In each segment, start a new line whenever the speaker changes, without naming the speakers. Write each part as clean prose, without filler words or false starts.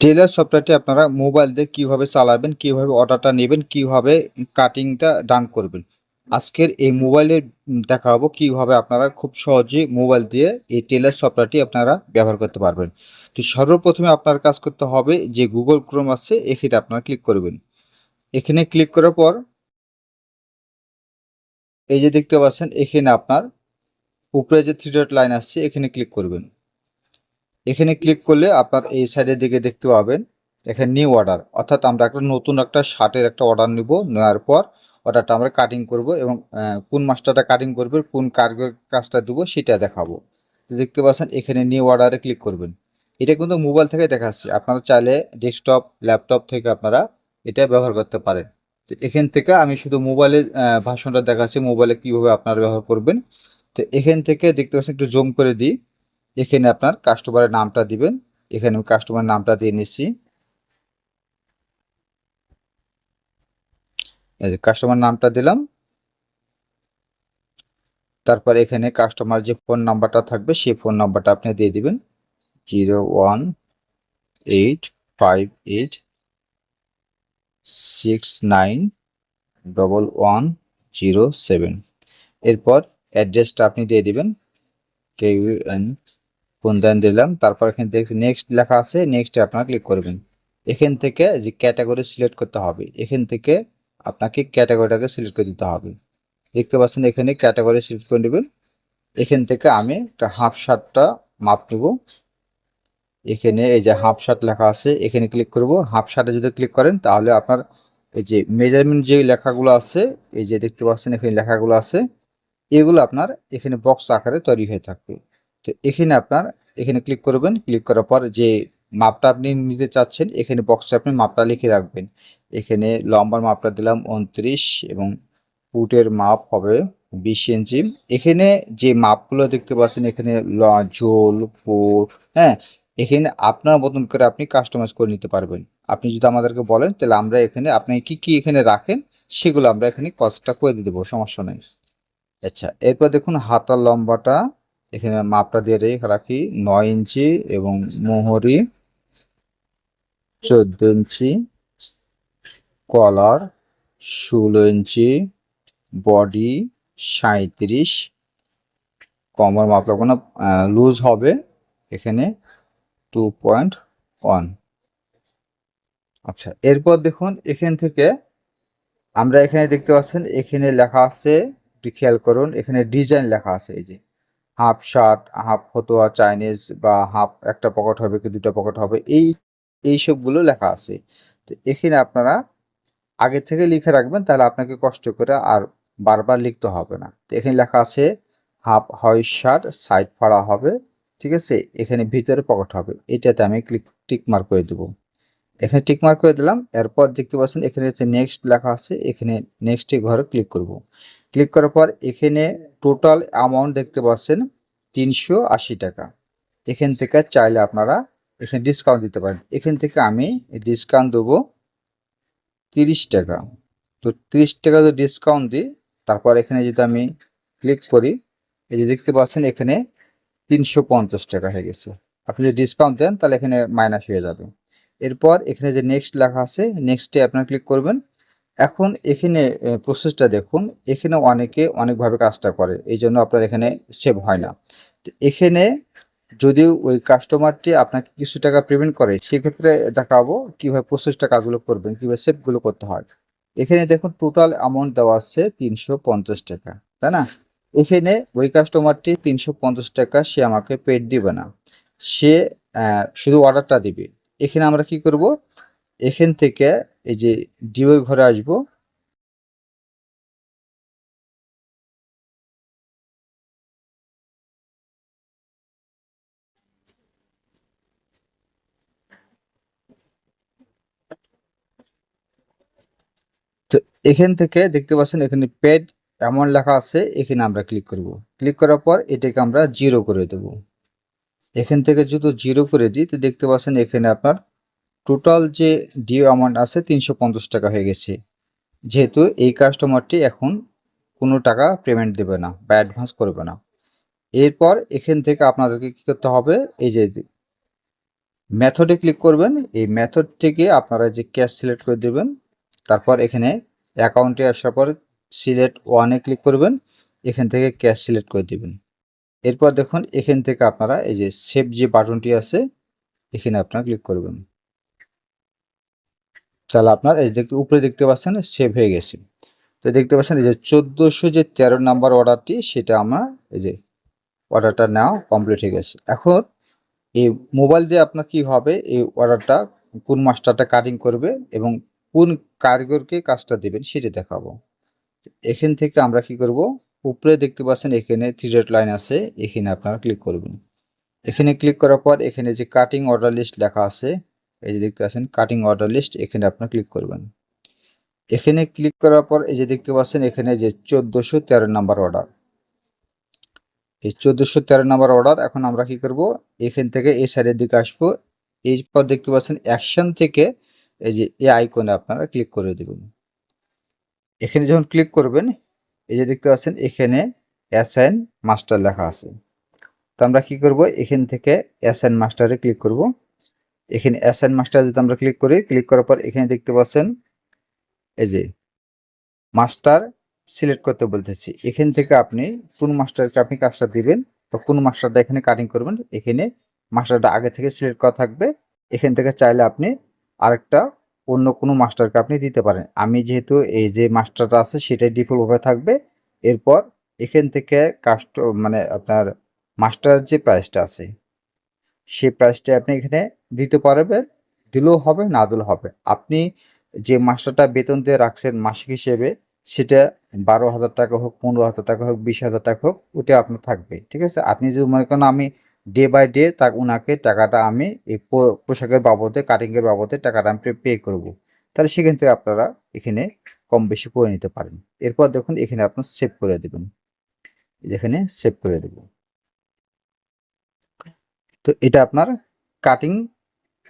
Teller সফটওয়্যারটি আপনারা mobile দিয়ে কিভাবে চালাবেন, কিভাবে অর্ডারটা নেবেন, কিভাবে কাটিংটা ডান করবেন। আজকের এই মোবাইলের দেখাবো কিভাবে আপনারা খুব সহজেই মোবাইল দিয়ে এই টেলার সফটওয়্যারটি আপনারা ব্যবহার করতে পারবেন। তো সর্বপ্রথমে আপনার কাজ করতে হবে যে গুগল ক্রোম আছে এখানে আপনারা ক্লিক করবেন। এখানে ক্লিক করার পর এই যে দেখতে পাচ্ছেন এখানে আপনার উপরে যে 3 ডট লাইন আসছে এখানে ক্লিক করবেন। এখানে ক্লিক করলে আপনার এই সাইডের দিকে দেখতে পাবেন এখানে নিউ অর্ডার, অর্থাৎ আমরা একটা নতুন একটা শার্টের একটা অর্ডার নিব। নেওয়ার পর অর্ডারটা আমরা কাটিং করব এবং কোন মাস্টারটা কাটিং করবে, কোন কাজটা দেবো সেটা দেখাবো। তো দেখতে পাচ্ছেন এখানে নিউ অর্ডারে ক্লিক করবেন। এটা কিন্তু মোবাইল থেকে দেখাচ্ছি, আপনারা চাইলে ডেস্কটপ ল্যাপটপ থেকে আপনারা এটা ব্যবহার করতে পারেন। তো এখান থেকে আমি শুধু মোবাইলের ভার্সনটা দেখাচ্ছি, মোবাইলে কীভাবে আপনারা ব্যবহার করবেন। তো এখান থেকে দেখতে পাচ্ছেন একটু জুম করে দিই। এখানে আপনার কাস্টমারের নামটা দিবেন। এখানে আমি কাস্টমার নামটা দিয়ে নিচ্ছি। কাস্টমার নামটা দিলাম। তারপর এখানে কাস্টমার যে ফোন নাম্বারটা থাকবে সেই ফোন নাম্বারটা আপনি দিয়ে দিবেন 01858691107। এরপর অ্যাড্রেসটা আপনি দিয়ে দিবেন ফোন দেন দিলাম। তারপর এখানে দেখি নেক্সট লেখা আছে, নেক্সটে আপনারা ক্লিক করবেন। এখান থেকে যে ক্যাটাগরি সিলেক্ট করতে হবে, এখান থেকে আপনাকে ক্যাটাগরিটাকে সিলেক্ট করে দিতে হবে। দেখতে পাচ্ছেন এখানে ক্যাটাগরি সিলেক্ট করে নেবেন। এখান থেকে আমি একটা হাফ শার্টটা মাপ নেব। এখানে এই যে হাফ শার্ট লেখা আছে এখানে ক্লিক করব। হাফ শার্টে যদি ক্লিক করেন তাহলে আপনার এই যে মেজারমেন্ট যে লেখাগুলো আছে, এই যে দেখতে পাচ্ছেন এখানে লেখাগুলো আছে, এগুলো আপনার এখানে বক্স আকারে তৈরি হয়ে থাকবে। তো এখানে আপনার এখানে ক্লিক করবেন। ক্লিক করার পর যে মাপটা আপনি নিতে চাচ্ছেন এখানে বক্সে আপনি মাপটা লিখে রাখবেন। এখানে লম্বার মাপটা দিলাম 29 এবং ফুটের মাপ হবে 20 ইঞ্চি। এখানে যে মাপগুলো দেখতে পাচ্ছেন এখানে ঝোল ফুট, হ্যাঁ, এখানে আপনার মতন করে আপনি কাস্টমাইজ করে নিতে পারবেন। আপনি যদি আমাদেরকে বলেন তাহলে আমরা এখানে আপনি কি কি এখানে রাখেন সেগুলো আমরা এখানে কস্টটা করে দিয়ে দেবো, সমস্যা নেই। আচ্ছা, এরপর দেখুন হাতার লম্বাটা এখানে মাপটা দিয়ে রাখি 9 ইঞ্চি এবং মোহরি 14 ইঞ্চি, কলার 16 ইঞ্চি, বডি 37, কমর মাপ রাখবো না, লুজ হবে এখানে 2.1। আচ্ছা, এরপর দেখুন এখান থেকে আমরা এখানে দেখতে পাচ্ছেন এখানে লেখা আছে, একটু খেয়াল করুন এখানে ডিজাইন লেখা আছে। এই যে হাফ শার্ট, হাফ ফতোয়া চাইনিজ বা হাফ একটা পকেট হবে কি দুটো পকেট হবে, এই সবগুলো লেখা আছে। তো এখানে আপনারা আগে থেকে লিখে রাখবেন, তাহলে আপনাকে কষ্ট করে আর বারবার লিখতে হবে না। তো এখানে লেখা আছে হাফ হয় শার্ট, সাইড ফাড়া হবে, ঠিক আছে, এখানে ভিতরে পকেট হবে, এটাতে আমি টিক মার্ক করে দেবো। এখানে টিক মার্ক করে দিলাম। এরপর দেখতে পাচ্ছেন এখানে হচ্ছে নেক্সট লেখা আছে, এখানে নেক্সটে ঘরে ক্লিক করব। ক্লিক করার পর এখানে টোটাল অ্যামাউন্ট দেখতে পাচ্ছেন 380 টাকা। এখান থেকে চাইলে আপনারা এখানে ডিসকাউন্ট দিতে পারেন। এখান থেকে আমি ডিসকাউন্ট দেবো 30 টাকা। তো 30 টাকা যদি ডিসকাউন্ট দিই, তারপর এখানে যদি আমি ক্লিক করি, এই যে দেখতে পাচ্ছেন এখানে 350 টাকা হয়ে গেছে। আপনি যদি ডিসকাউন্ট দেন তাহলে এখানে মাইনাস হয়ে যাবে। এরপর এখানে যে নেক্সট লেখা আছে নেক্সটে আপনার ক্লিক করবেন। এখন এখানে প্রসেসটা দেখুন, এখানে অনেকে অনেকভাবে কাজটা করে, এই জন্য আপনার এখানে সেভ হয় না। তো এখানে যদি ওই কাস্টমারটি আপনাকে কিছু টাকা পেমেন্ট করে সেক্ষেত্রে দেখাবো কীভাবে প্রসেসটা কাজগুলো করবেন, কীভাবে সেভগুলো করতে হয়। এখানে দেখুন টোটাল অ্যামাউন্ট দেওয়া আছে 350 টাকা, তাই না? এখানে ওই কাস্টমারটি 350 টাকা সে আমাকে পেড দিবে না, সে শুধু অর্ডারটা দিবে। এখানে আমরা কি করব, এখান থেকে এই যে ডিউর ঘরে আসব। তো এখান থেকে দেখতে পাচ্ছেন এখানে পেড অ্যামাউন্ট লেখা আছে, এখানে আমরা ক্লিক করব। ক্লিক করার পর এটাকে আমরা 0 করে দেব। এখান থেকে যদি 0 করে দিই তো দেখতে পাচ্ছেন এখানে আপনার টোটাল যে ডিউ অ্যামাউন্ট আছে 350 টাকা হয়ে গেছে। যেহেতু এই কাস্টমারটি এখন কোনো টাকা পেমেন্ট দেবে না বা অ্যাডভান্স করবে না। এরপর এখান থেকে আপনাদেরকে কী করতে হবে, এই যে মেথডে ক্লিক করবেন। এই মেথড থেকে আপনারা যে ক্যাশ সিলেক্ট করে দেবেন, তারপর এখানে অ্যাকাউন্টে আসার পর সিলেক্ট ওয়ানে ক্লিক করবেন, এখান থেকে ক্যাশ সিলেক্ট করে দেবেন। এরপর দেখুন এখান থেকে আপনারা এই যে সেভ যে বাটনটি আছে এখানে আপনারা ক্লিক করবেন। তাহলে আপনার এই দেখতে উপরে দেখতে পাচ্ছেন সেভ হয়ে গেছে। তো দেখতে পাচ্ছেন এই যে 1413 নাম্বার অর্ডারটি, সেটা আমার এই যে অর্ডারটা নেওয়া কমপ্লিট হয়ে গেছে। এখন এই মোবাইল দিয়ে আপনার কি হবে, এই অর্ডারটা কোন মাস্টারটা কাটিং করবে এবং কোন কারিগরকে কাজটা দেবেন সেটা দেখাবো। এখান থেকে আমরা কি করব, উপরে দেখতে পাচ্ছেন এখানে 3 ডট লাইন আছে, এখানে আপনারা ক্লিক করবেন। এখানে ক্লিক করার পর এখানে যে কাটিং অর্ডার লিস্ট লেখা আছে, এই যে দেখতে পাচ্ছেন কাটিং অর্ডার লিস্ট, এখানে আপনারা ক্লিক করবেন। এখানে ক্লিক করার পর এই যে দেখতে পাচ্ছেন এখানে যে 1413 নাম্বার অর্ডার, এই 1413 নাম্বার অর্ডার। এখন আমরা কি করব, এখান থেকে এই সাইডের দিকে আসবো। এরপর দেখতে পাচ্ছেন অ্যাকশন থেকে এই যে এই আইকনে আপনারা ক্লিক করে দেবেন। এখানে যখন ক্লিক করবেন এই যে দেখতে পাচ্ছেন এখানে অ্যাসাইন মাস্টার লেখা আছে। তো আমরা কি করব, এখান থেকে অ্যাসাইন মাস্টারে ক্লিক করব। এখানে অ্যাসাইন মাস্টার যদি আমরা ক্লিক করি, ক্লিক করার পর এখানে দেখতে পাচ্ছেন এই যে মাস্টার সিলেক্ট করতে বলতেছি। এখান থেকে আপনি কোন মাস্টারকে আপনি কাজটা দিবেন বা কোন মাস্টারটা এখানে কাটিং করবেন, এখানে মাস্টারটা আগে থেকে সিলেক্ট করা থাকবে। এখান থেকে চাইলে আপনি আরেকটা অন্য কোনো মাস্টারকে আপনি দিতে পারেন। আমি যেহেতু এই যে মাস্টারটা আছে সেটাই ডিফল্টভাবে থাকবে। এরপর এখান থেকে মানে আপনার মাস্টার যে প্রাইসটা আছে সেই প্রাইসটা আপনি এখানে দিতে পারবেন, দিলেও হবে না দিলেও হবে। আপনি যে মাস্টারটা বেতন দিয়ে রাখছেন মাসিক হিসেবে, সেটা 12,000 টাকা হোক, 15,000 টাকা হোক, 20,000 টাকা হোক, ওটা আপনার থাকবে, ঠিক আছে। আপনি যদি মনে করেন আমি ডে বাই ডে ওনাকে টাকাটা আমি এই পোশাকের বাবদে কাটিংয়ের বাবদে টাকাটা আমি পে করব, তাহলে সেখান থেকে আপনারা এখানে কম বেশি করে নিতে পারেন। এরপর দেখুন এখানে আপনার সেভ করে দেবেন, যেখানে সেভ করে দেবেন। তো এটা আপনার কাটিং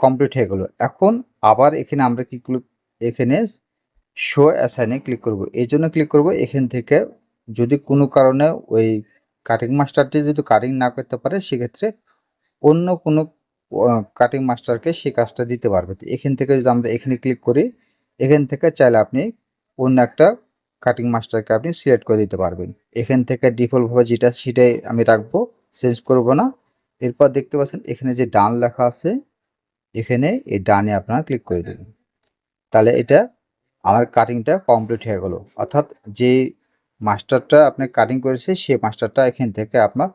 কমপ্লিট হয়ে গেল। এখন আবার এখানে আমরা কি এখানে শো অ্যাসাইনে ক্লিক করব। এই জন্য ক্লিক করব, এখান থেকে যদি কোনো কারণে ওই কাটিং মাস্টারটি যদি কাটিং না করতে পারে, সেক্ষেত্রে অন্য কোনো কাটিং মাস্টারকে সেই কাজটা দিতে পারবে। তো এখান থেকে যদি আমরা এখানে ক্লিক করি, এখান থেকে চাইলে আপনি অন্য একটা কাটিং মাস্টারকে আপনি সিলেক্ট করে দিতে পারবেন। এখান থেকে ডিফল্টভাবে যেটা সেটাই আমি রাখবো, চেঞ্জ করব না। এরপর দেখতে পাচ্ছেন এখানে যে ডান লেখা আছে, এখানে এই ডানে আপনারা ক্লিক করে দেবেন। তাহলে এটা আমার কাটিংটা কমপ্লিট হয়ে গেল। অর্থাৎ যে মাস্টারটা আপনি কাটিং করেছে সেই মাস্টারটা এখান থেকে আপনার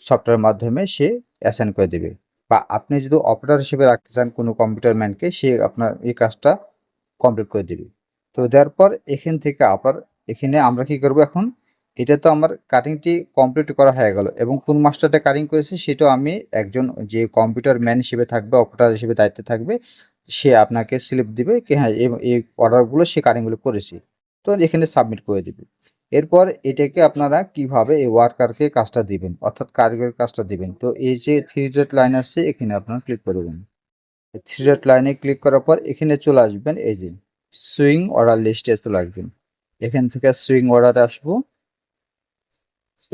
সফটওয়্যারের মাধ্যমে সে অ্যাসাইন করে দেবে। বা আপনি যদি অপারেটর হিসেবে রাখতে চান কোনো কম্পিউটার ম্যানকে, সে আপনার এই কাজটা কমপ্লিট করে দেবে। তো দেওয়ার পর এখান থেকে আবার এখানে আমরা কি করব, এখন এটা তো আমার কাটিংটি কমপ্লিট করা হয়ে গেল এবং কোন মাস্টারটা কাটিং করেছে সেটাও আমি একজন যে কম্পিউটার ম্যান হিসেবে থাকবে, অপারেটর হিসেবে দায়িত্বে থাকবে, সে আপনাকে স্লিপ দিবে কি হ্যাঁ এই অর্ডারগুলো সে কাটিংগুলো করেছি। তো এখানে সাবমিট করে দিবে। এরপর এটাকে আপনারা কিভাবে এই ওয়ার্কারকে কাজটা দিবেন, অর্থাৎ কারিগরের কাজটা দিবেন। তো এই যে 3 ডট লাইন আছে এখানে আপনারা ক্লিক করবেন। 3 ডট লাইনে ক্লিক করার পর এখানে চলে আসবেন, এই যে সুইং অর্ডার লিস্টে চলে আসবেন। এখান থেকে সুইং অর্ডারে আসবো।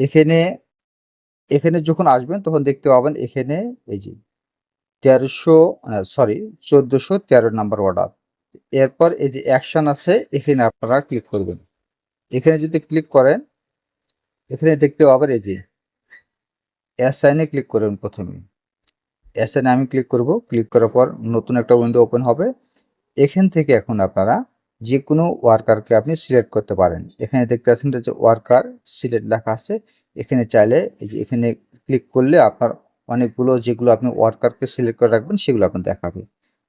এখানে এখানে যখন আসবেন তখন দেখতে পাবেন এখানে এই যে 1413 নাম্বার অর্ডার। এরপর এই যে অ্যাকশন আছে এখানে আপনারা ক্লিক করবেন। এখানে যদি ক্লিক করেন এখানে দেখতে পাবেন এই যে অ্যাসাইনে ক্লিক করবেন। প্রথমে অ্যাসাইনে আমি ক্লিক করব। ক্লিক করার পর নতুন একটা উইন্ডো ওপেন হবে। এখান থেকে এখন আপনারা যে কোনো ওয়ার্কারকে আপনি সিলেক্ট করতে পারেন। এখানে দেখতে পাচ্ছেন যে ওয়ার্কার সিলেক্ট লেখা আছে। এখানে চাইলে এই যে এখানে ক্লিক করলে আপনার অনেকগুলো যেগুলো আপনি ওয়ার্কারকে সিলেক্ট করে রাখবেন সেগুলো আপনার দেখাবে।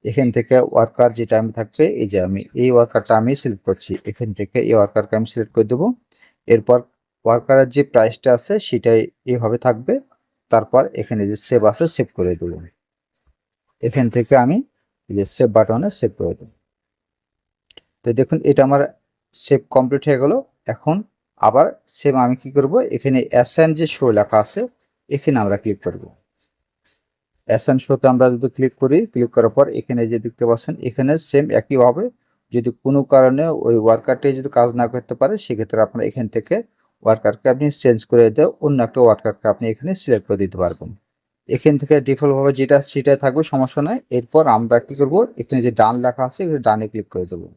এখান থেকে ওয়ার্কার যেটা আমি থাকবে, এই যে আমি এই ওয়ার্কারটা আমি সিলেক্ট করছি, এখান থেকে এই ওয়ার্কারকে আমি সিলেক্ট করে দেবো। এরপর ওয়ার্কারের যে প্রাইসটা আছে সেটাই এইভাবে থাকবে। তারপর এখানে যে সেভ আছে সেভ করে দেবো। এখান থেকে আমি এই যে সেভ বাটনে সেভ করে দেবো। তো দেখুন এটা আমার সেভ কমপ্লিট হয়ে গেল। এখন আবার সেম আমি কি করব, এখানে অ্যাসাইন যে শো লেখা আছে এখানে আমরা ক্লিক করব। অ্যাসাইন শোতে আমরা যদি ক্লিক করি, ক্লিক করার পর এখানে যে দেখতে পাচ্ছেন এখানে সেম একইভাবে যদি কোনো কারণে ওই ওয়ার্কারটি যদি কাজ না করতে পারে, সেক্ষেত্রে আপনারা এখান থেকে ওয়ার্কারকে আপনি চেঞ্জ করে দিয়ে অন্য একটা ওয়ার্কারকে আপনি এখানে সিলেক্ট করে দিতে পারবেন। এখান থেকে ডিফল্ট ভাবে যেটা সেটাই থাকবে, সমস্যা নাই। এরপর আমরা কি করব, এখানে যে ডান লেখা আছে এখানে ডানে ক্লিক করে দেবো।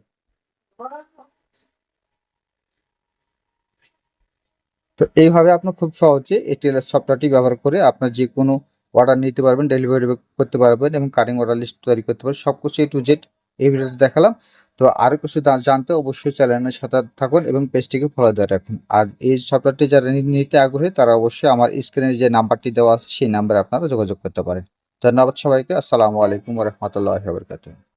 তো এইভাবে আপনি খুব সহজে এই টেলার সফটওয়্যারটি ব্যবহার করে আপনার যে কোনো অর্ডার নিতে পারবেন, ডেলিভারি করতে পারবেন এবং কাটিং অর্ডার লিস্ট তৈরি করতে পারবেন। সবকিছু A to Z এই ভিডিওতে দেখালাম। তো আরো কিছু জানতে অবশ্যই চ্যানেলের সাথে থাকুন এবং পেজটিকে ফলো দিয়ে রাখুন। আর এই সফটওয়্যারটি যারা নিতে আগ্রহী তারা অবশ্যই আমার স্ক্রিনে যে নাম্বারটি দেওয়া আছে সেই নাম্বারে আপনারা যোগাযোগ করতে পারেন। ধন্যবাদ সবাইকে। আসসালামু আলাইকুম ওয়া রাহমাতুল্লাহি ওয়া বারাকাতুহু।